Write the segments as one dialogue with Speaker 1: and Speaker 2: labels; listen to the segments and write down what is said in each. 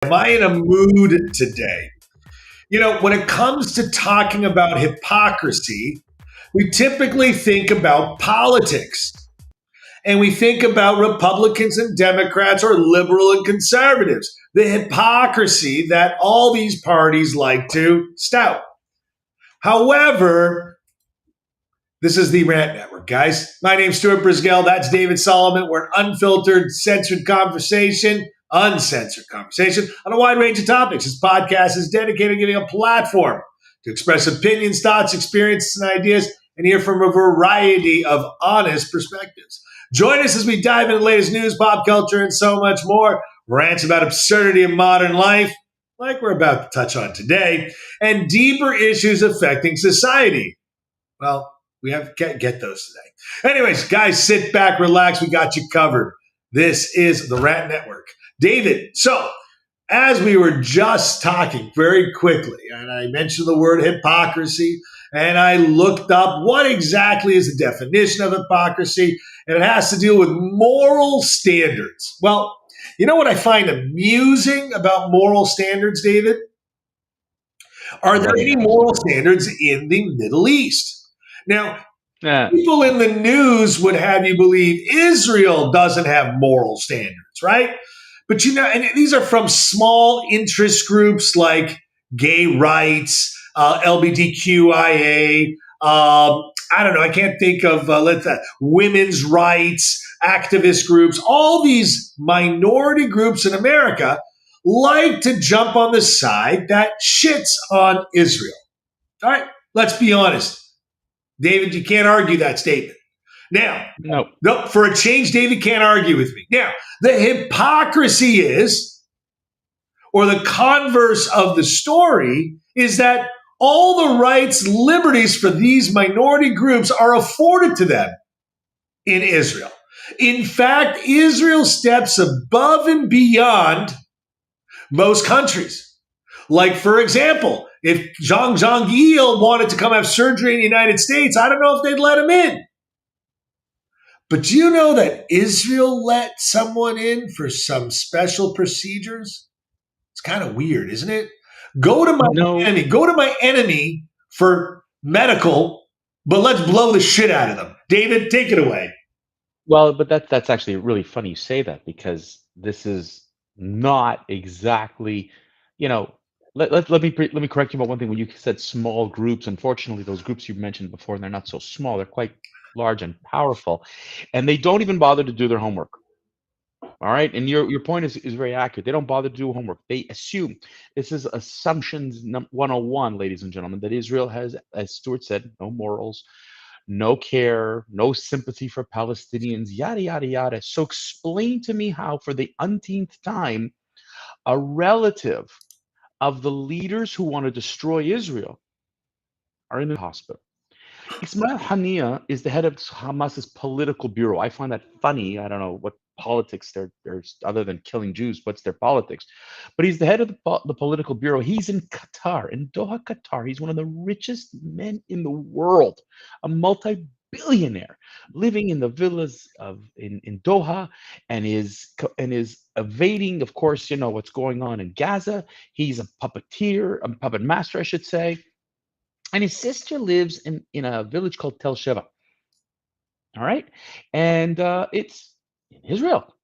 Speaker 1: Am I in a mood today? When it comes to talking about hypocrisy, we typically think about politics and we think about Republicans and Democrats or liberal and conservatives, the hypocrisy that all these parties like to stout. However, this is the Rant Network, guys. My name's Stuart Brisgell. That's David Solomon. We're an unfiltered, uncensored conversation on a wide range of topics. This podcast is dedicated to giving a platform to express opinions, thoughts, experiences, and ideas, and hear from a variety of honest perspectives. Join us as we dive into the latest news, pop culture, and so much more. Rants about absurdity of modern life, like we're about to touch on today, and deeper issues affecting society. Well, we have to get those today. Anyways, guys, sit back, relax. We got you covered. This is the Rant Network. David, so as we were just talking very quickly, and I mentioned the word hypocrisy, and I looked up what exactly is the definition of hypocrisy, and it has to deal with moral standards. Well, you know what I find amusing about moral standards, David? Are there any moral standards in the Middle East? Now, people in the news would have you believe Israel doesn't have moral standards, right? But and these are from small interest groups like gay rights, LGBTQIA. I don't know. I can't think of women's rights, activist groups. All these minority groups in America like to jump on the side that shits on Israel. All right, let's be honest. David, you can't argue that statement. Now, no, for a change, David can't argue with me. Now, the hypocrisy is, or the converse of the story, is that all the rights, liberties for these minority groups are afforded to them in Israel. In fact, Israel steps above and beyond most countries. Like, for example, if Zhang Zhang-Il wanted to come have surgery in the United States, I don't know if they'd let him in. But do you know that Israel let someone in for some special procedures? It's kind of weird, isn't it? Go to my enemy for medical, but let's blow the shit out of them. David, take it away.
Speaker 2: Well, but that's actually really funny you say that, because this is not exactly, let me correct you about one thing. When you said small groups, unfortunately, those groups you mentioned before, they're not so small. They're quite large and powerful, and they don't even bother to do their homework. All right, and your point is very accurate. They don't bother to do homework. They assume. This is assumptions 101, ladies and gentlemen, that Israel has, as Stuart said, no morals, no care, no sympathy for Palestinians, yada, yada, yada. So explain to me how, for the umpteenth time, a relative of the leaders who want to destroy Israel are in the hospital. Ismail Haniyeh is the head of Hamas's political bureau. I find that funny. I don't know what politics there's other than killing Jews. What's their politics? But he's the head of the political bureau. He's in Qatar, in Doha, Qatar. He's one of the richest men in the world, a multi-billionaire, living in the villas in Doha, and is evading, of course, what's going on in Gaza. He's a puppeteer, a puppet master, I should say. And his sister lives in a village called Tel Sheva. All right. And it's in Israel.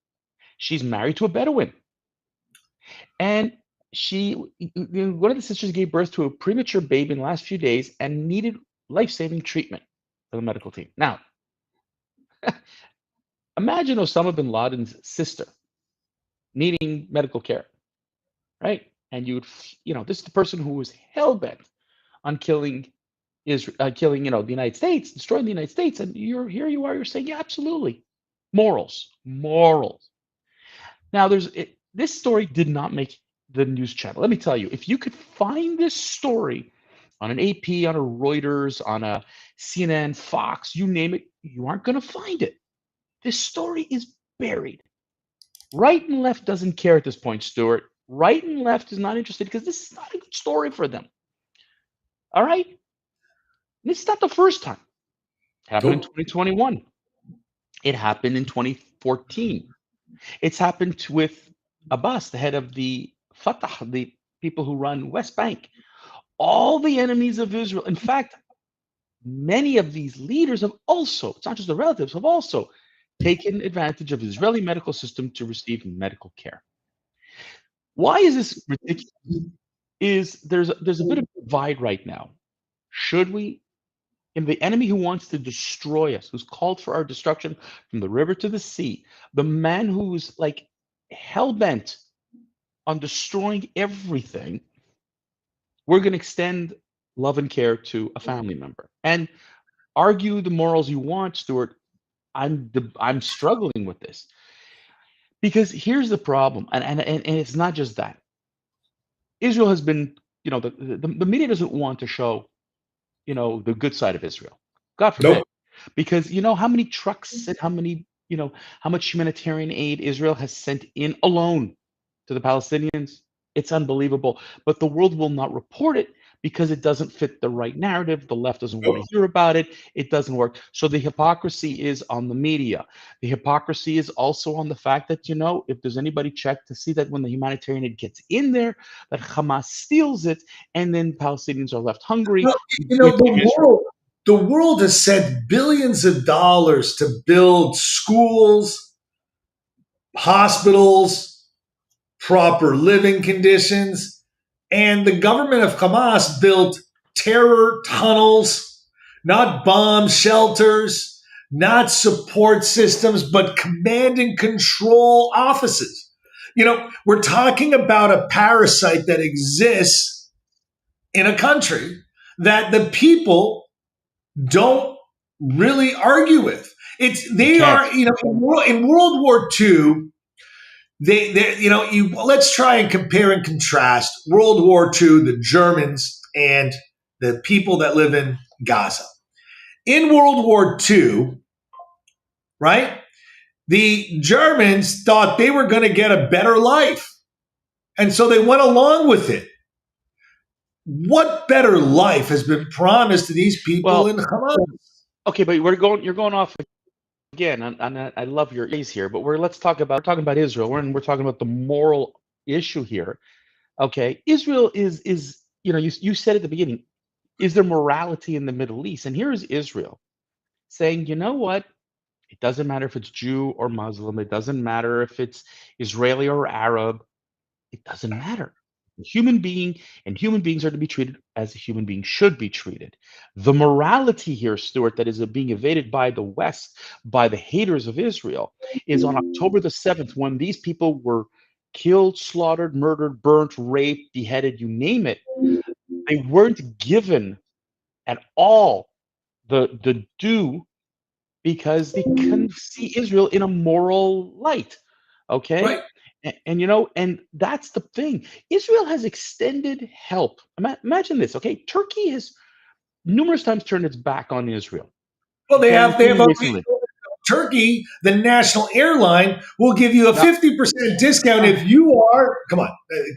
Speaker 2: She's married to a Bedouin. And one of the sisters gave birth to a premature baby in the last few days and needed life-saving treatment for the medical team. Now, imagine Osama bin Laden's sister needing medical care, right? And this is the person who was hell-bent on killing the United States, destroying the United States, and you're saying, yeah, absolutely, morals. Now, this story did not make the news channel. Let me tell you, if you could find this story on an AP, on a Reuters, on a CNN, Fox, you name it, you aren't going to find it. This story is buried. Right and left doesn't care at this point, Stuart. Right and left is not interested because this is not a good story for them. All right? This is not the first time. It happened in 2021. It happened in 2014. It's happened with Abbas, the head of the Fatah, the people who run West Bank, all the enemies of Israel. In fact, many of these leaders have also, it's not just the relatives, have also taken advantage of the Israeli medical system to receive medical care. Why is this ridiculous? Is there's a bit of a divide right now. Should we, and the enemy who wants to destroy us, who's called for our destruction from the river to the sea, the man who's like hell bent on destroying everything, we're going to extend love and care to a family member. And argue the morals you want, Stuart. I'm struggling with this because here's the problem, and it's not just that. Israel has been, the media doesn't want to show, the good side of Israel. God forbid.
Speaker 1: Nope.
Speaker 2: Because you know how many trucks and how much humanitarian aid Israel has sent in alone to the Palestinians? It's unbelievable. But the world will not report it because it doesn't fit the right narrative. The left doesn't want to
Speaker 1: Nope.
Speaker 2: hear about it. It doesn't work. So the hypocrisy is on the media. The hypocrisy is also on the fact that, if there's anybody checked to see that when the humanitarian aid gets in there, that Hamas steals it, and then Palestinians are left hungry.
Speaker 1: Well,
Speaker 2: We blame Israel.
Speaker 1: the world has sent billions of dollars to build schools, hospitals, proper living conditions, and the government of Hamas built terror tunnels, not bomb shelters, not support systems, but command and control offices. We're talking about a parasite that exists in a country that the people don't really argue with.
Speaker 2: You
Speaker 1: They
Speaker 2: can't.
Speaker 1: are, in World War II, let's try and compare and contrast World War II, the Germans and the people that live in Gaza. In World War II, right, the Germans thought they were going to get a better life. And so they went along with it. What better life has been promised to these people
Speaker 2: Well,
Speaker 1: in Hamas?
Speaker 2: okay, but you're going off again, and I love your ease here, but we're talking about Israel. We're talking about the moral issue here. Okay, Israel is you said at the beginning, is there morality in the Middle East? And here is Israel saying, you know what? It doesn't matter if it's Jew or Muslim. It doesn't matter if it's Israeli or Arab. It doesn't matter. A human being, and human beings are to be treated as a human being should be treated. The morality here, Stuart, that is being evaded by the West, by the haters of Israel, is on October the 7th, when these people were killed, slaughtered, murdered, burnt, raped, beheaded, you name it. They weren't given at all the due because they couldn't see Israel in a moral light.
Speaker 1: Right.
Speaker 2: Okay. And that's the thing. Israel has extended help. Imagine this. Okay. Turkey has numerous times turned its back on Israel.
Speaker 1: Well,
Speaker 2: Okay.
Speaker 1: they have
Speaker 2: Including recently.
Speaker 1: Turkey, the national airline, will give you a
Speaker 2: Now,
Speaker 1: 50% discount
Speaker 2: uh,
Speaker 1: if you are, come on,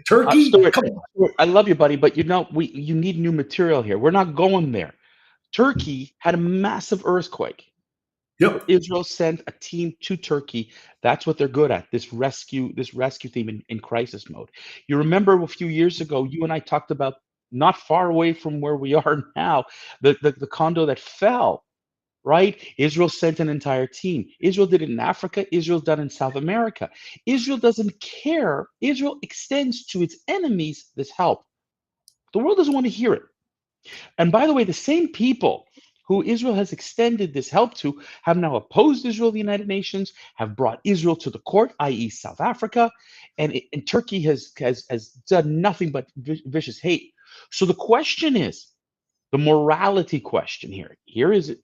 Speaker 1: Turkey,
Speaker 2: Stuart,
Speaker 1: come on.
Speaker 2: I love you, buddy, but you need new material here. We're not going there. Turkey had a massive earthquake.
Speaker 1: Yep.
Speaker 2: Israel sent a team to Turkey. That's what they're good at. This rescue team in crisis mode. You remember a few years ago, you and I talked about, not far away from where we are now, the condo that fell. Right? Israel sent an entire team. Israel did it in Africa. Israel's done it in South America. Israel doesn't care. Israel extends to its enemies this help. The world doesn't want to hear it. And by the way, the same people who Israel has extended this help to have now opposed Israel, the United Nations, have brought Israel to the court, i.e., South Africa, and Turkey has done nothing but vicious hate. So the question is, the morality question here. Here is,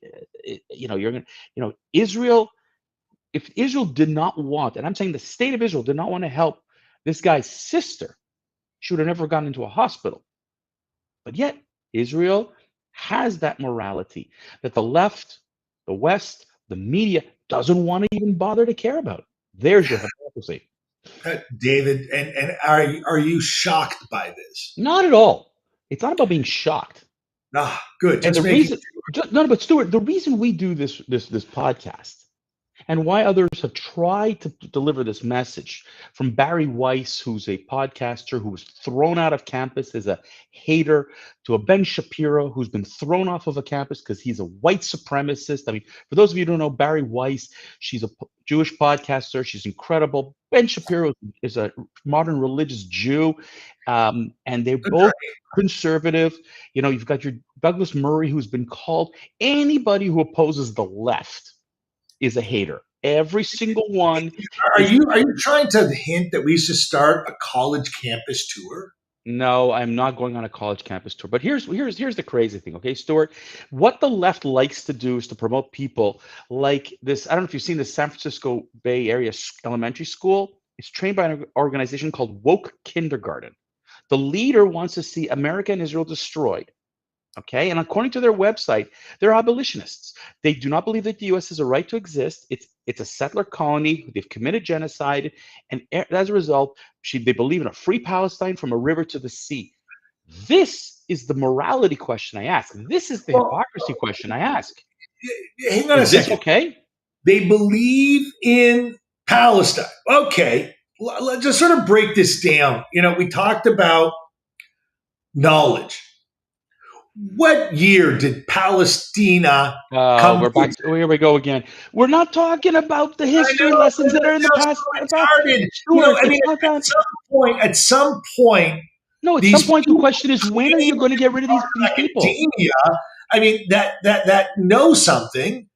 Speaker 2: you're gonna, Israel. If Israel did not want, and I'm saying the state of Israel did not want to help this guy's sister, she would have never gone into a hospital. But yet, Israel has that morality that the left, the West, the media doesn't want to even bother to care about. There's your hypocrisy.
Speaker 1: David, and are you shocked by this?
Speaker 2: Not at all. It's not about being shocked.
Speaker 1: Ah, good.
Speaker 2: And the
Speaker 1: Just making
Speaker 2: reason, no, but Stuart, the reason we do this podcast and why others have tried to deliver this message. From Barry Weiss, who's a podcaster who was thrown out of campus as a hater, to a Ben Shapiro, who's been thrown off of a campus because he's a white supremacist. I mean, for those of you who don't know, Barry Weiss, she's a Jewish podcaster. She's incredible. Ben Shapiro is a modern religious Jew, and they're both conservative. You know, you've got your Douglas Murray, who's been called anybody who opposes the left is a hater. Every single one
Speaker 1: Are
Speaker 2: is.
Speaker 1: you trying to hint that we should start a college campus tour?
Speaker 2: No, I'm not going on a college campus tour. But here's the crazy thing, okay, Stuart? What the left likes to do is to promote people like this. I don't know if you've seen the San Francisco Bay Area elementary school. It's trained by an organization called Woke Kindergarten. The leader wants to see America and Israel destroyed. Okay, and according to their website, they're abolitionists. They do not believe that the U.S. has a right to exist. It's a settler colony. They've committed genocide, and as a result, they believe in a free Palestine from a river to the sea. This is the morality question I ask. This is the hypocrisy question I ask.
Speaker 1: Hang on a
Speaker 2: Is this
Speaker 1: second.
Speaker 2: okay?
Speaker 1: They believe in Palestine. Okay, let's just sort of break this down. You know, we talked about knowledge. What year did Palestina
Speaker 2: Oh,
Speaker 1: come
Speaker 2: we're
Speaker 1: to?
Speaker 2: back. Here we go again. We're not talking about the
Speaker 1: I
Speaker 2: history
Speaker 1: know,
Speaker 2: lessons
Speaker 1: but
Speaker 2: that are in the
Speaker 1: it
Speaker 2: past.
Speaker 1: sounds so retarded. You know,
Speaker 2: Stuart,
Speaker 1: I mean,
Speaker 2: it's not that.
Speaker 1: at some point,
Speaker 2: No, at some
Speaker 1: these
Speaker 2: point, the
Speaker 1: people
Speaker 2: question is, when are you going to get rid of these people?
Speaker 1: academia, I mean, that know something,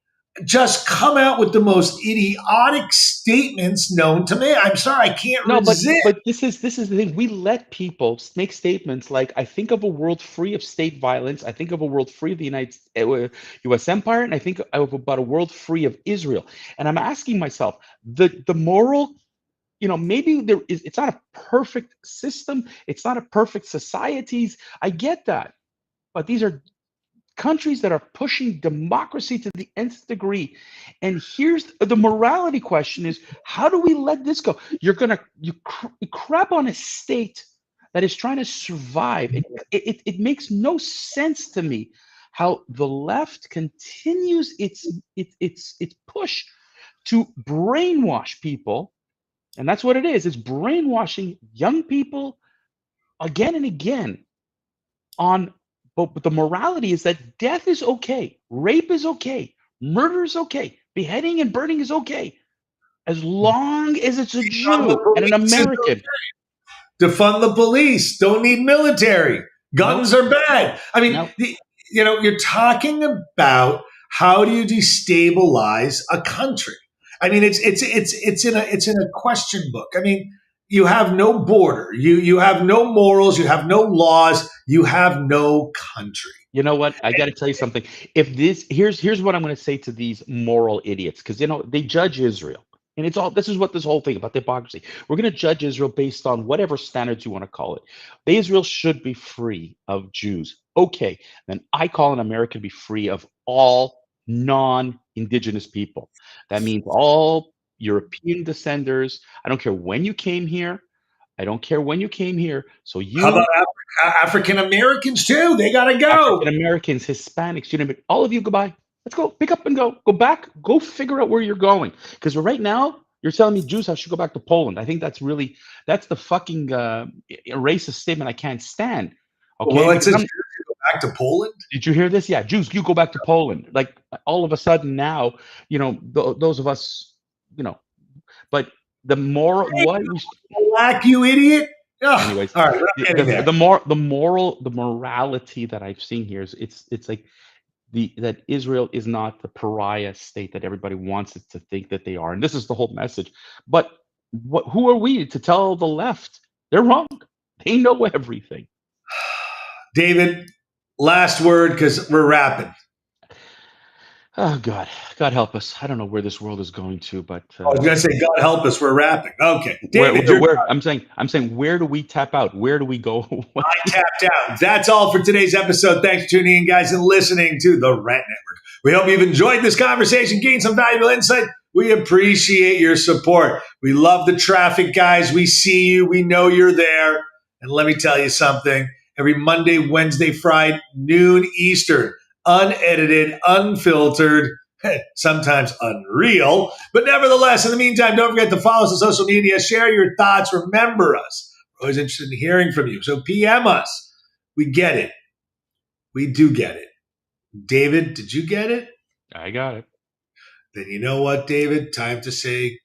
Speaker 1: just come out with the most idiotic statements known to man. I'm sorry, I can't
Speaker 2: No, but
Speaker 1: resist.
Speaker 2: but this is the thing. We let people make statements like, "I think of a world free of state violence. I think of a world free of the U.S. empire, and I think about a world free of Israel." And I'm asking myself, the moral, maybe it's not a perfect system. It's not a perfect societies. I get that, but these are countries that are pushing democracy to the nth degree. And here's the morality question: is how do we let this go? You crap on a state that is trying to survive. It makes no sense to me how the left continues its push to brainwash people, and that's what it is. It's brainwashing young people again and again on. But the morality is that death is okay, rape is okay, murder is okay, beheading and burning is okay, as long as it's a
Speaker 1: The
Speaker 2: Jew and an
Speaker 1: police is
Speaker 2: American.
Speaker 1: defund the police. Don't need military.
Speaker 2: Nope.
Speaker 1: Guns are bad. I mean,
Speaker 2: Nope.
Speaker 1: you're talking about how do you destabilize a country? I mean, it's in a question book. I mean, you have no border. You have no morals. You have no laws. You have no country.
Speaker 2: You know what? I got to tell you something. If this here's what I'm going to say to these moral idiots, because they judge Israel, and it's all. This is what this whole thing about the hypocrisy. We're going to judge Israel based on whatever standards you want to call it. Israel should be free of Jews. Okay, then I call an American to be free of all non-indigenous people. That means all European descenders. I don't care when you came here. I don't care when you came here. So
Speaker 1: How about
Speaker 2: you,
Speaker 1: African Americans too? They got to
Speaker 2: African
Speaker 1: go.
Speaker 2: Americans, Hispanics, you name it. All of you, goodbye. Let's go. Pick up and go. Go back. Go figure out where you're going. Because right now, you're telling me Jews should go back to Poland. I think that's the fucking racist statement I can't stand. Okay,
Speaker 1: Well, it
Speaker 2: because
Speaker 1: says go back to Poland.
Speaker 2: did you hear this? Yeah, Jews, you go back to Poland. Like all of a sudden now, those of us, you know, but the more what we
Speaker 1: Black, you idiot. Ugh.
Speaker 2: anyways,
Speaker 1: All right, we're not getting there.
Speaker 2: the morality that I've seen here is it's like that Israel is not the pariah state that everybody wants it to think that they are, and this is the whole message. But who are we to tell the left they're wrong? They know everything.
Speaker 1: David, last word because we're wrapping.
Speaker 2: Oh God help us. I don't know where this world is going to, but
Speaker 1: I was going to say, God help us, we're wrapping. Okay,
Speaker 2: where,
Speaker 1: David,
Speaker 2: where
Speaker 1: you're
Speaker 2: where I'm saying where do we tap out? Where do we go?
Speaker 1: I tapped out. That's all for today's episode. Thanks for tuning in, guys, and listening to the Rant Network. We hope you've enjoyed this conversation, gained some valuable insight. We appreciate your support. We love the traffic, guys. We see you. We know you're there. And let me tell you something. Every Monday, Wednesday, Friday, noon Eastern, unedited, unfiltered, sometimes unreal. But nevertheless, in the meantime, don't forget to follow us on social media, share your thoughts, remember us. We're always interested in hearing from you. So PM us. We get it. We do get it. David, did you get it?
Speaker 2: I got it.
Speaker 1: Then you know what, David? Time to say